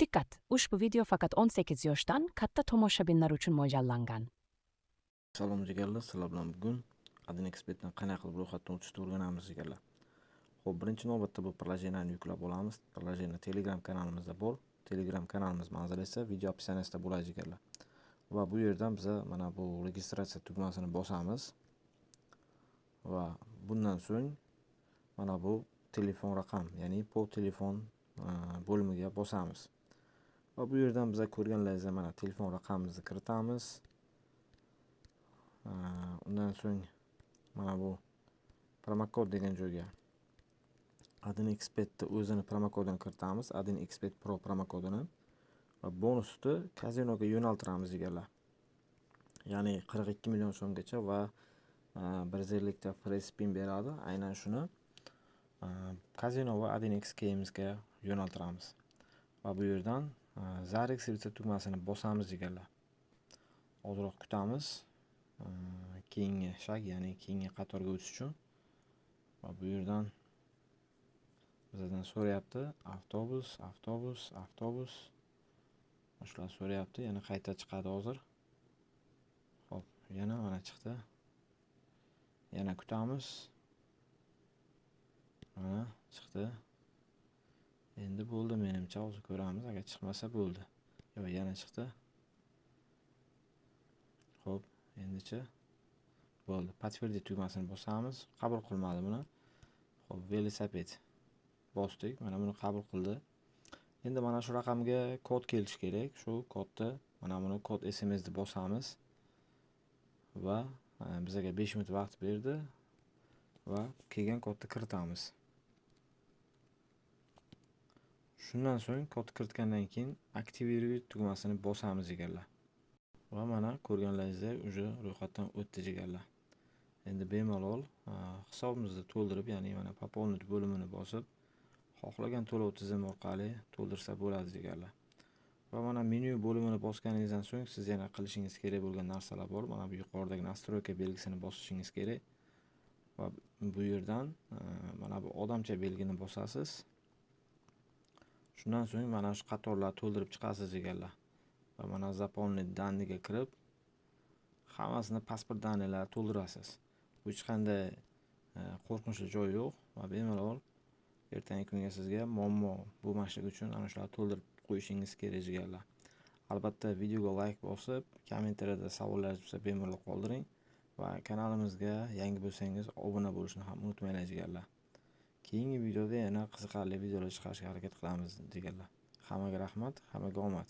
Dikkat! Ushbu video faqat 18 yoshdan katta tomoshabinlar uchun mo'ljallangan. Salom jigarlar, sizlar bilan bugun Adin Expertdan qanday qilib ro'yxatdan o'tishni o'rganamiz jigarlar. Xo'p, birinchi navbatda bu prilojeniyani yuklab olamiz. Prilojeniya Telegram kanalimizda bor. Telegram kanalimiz manzili esa video opsiyasida bo'ladi jigarlar. Va bu yerdan biz mana bu registratsiya tugmasini bosamiz. Va bundan so'ng mana bu telefon raqam, ya'ni POV telefon bo'limiga bosamiz. Va bu yerdan biz ko'rganlaringizdek mana telefon raqamimizni kiritamiz. Undan so'ng mana bu promokod degan joyga Adin Expertni o'zini promokodini kiritamiz. Adin Expert Pro promokodini va bonusni kazinoga yo'naltiramiz jigarlar. Ya'ni 42 million so'mgacha va 1 likta free spin beradi. Aynan shuni kazino va Adin X Games'ga yo'naltiramiz. Va bu yerdan Zarex tugmasini bosamiz jigarlar. Ozroq kutamiz. Keyingi shag, ya'ni keyingi qatorga o'tish uchun. Va bu yerdan bizdan so'rayapti avtobus. Shular so'rayapti, yana qayta chiqadi hozir. Xo'p, yana mana chiqdi. Yana kutamiz. Mana chiqdi. Endi bo'ldi menimcha, hozir ko'ramiz, agar chiqmasa bo'ldi. Yo'q, yana chiqdi. Xo'p, endichi bo'ldi. Подтвердить tugmasini bosamiz. Qabul qilmadi buni. Xo'p, velosiped bosdik. Mana buni qabul qildi. Endi mana shu raqamga kod kelishi kerak. Shu kodni mana buni kod SMS ni bosamiz. Va bizga 5 minut vaqt berdi va kelgan kodni kiritamiz. Shundan so'ng kod kiritgandan keyin aktivировать tugmasini bosamiz jigarlar. Va mana ko'rganlaringizdek уже ro'yxatdan o'tdi jigarlar. Endi bemalol hisobimizni to'ldirib, ya'ni mana пополнить bo'limini bosib, xohlagan to'lov tizimi orqali to'ldirsa bo'ladi jigarlar. Va mana menyu bo'limini bosganingizdan so'ng siz yana qilishingiz kerak bo'lgan narsalar bor. Mana bu yuqoridagi настройка belgisini bosishingiz kerak. Va bu yerdan mana bu odamcha belgini bosasiz. Shundan so'ng mana shu qatorlar to'ldirib chiqasiz jigarlar. Va mana заполнить данныйga kirib, hammasini pasport данныйлari to'ldirasiz. Bu hech qanday qo'rqinchli joyi yo'q va bemalol ertangi kunga sizga muammo bo'lmasligi uchun ana shularni to'ldirib qo'yishingiz kerak jigarlar. Albatta videoga like bosib, kommentariyada savollaringiz bo'lsa bemalol qoldiring va kanalimizga yangi bo'lsangiz obuna bo'lishni ham unutmanglar jigarlar. Keyingi videoda yana qiziqarli videolar chiqarishga harakat qilamiz jigarlar. Hammaga rahmat, hammaga omad.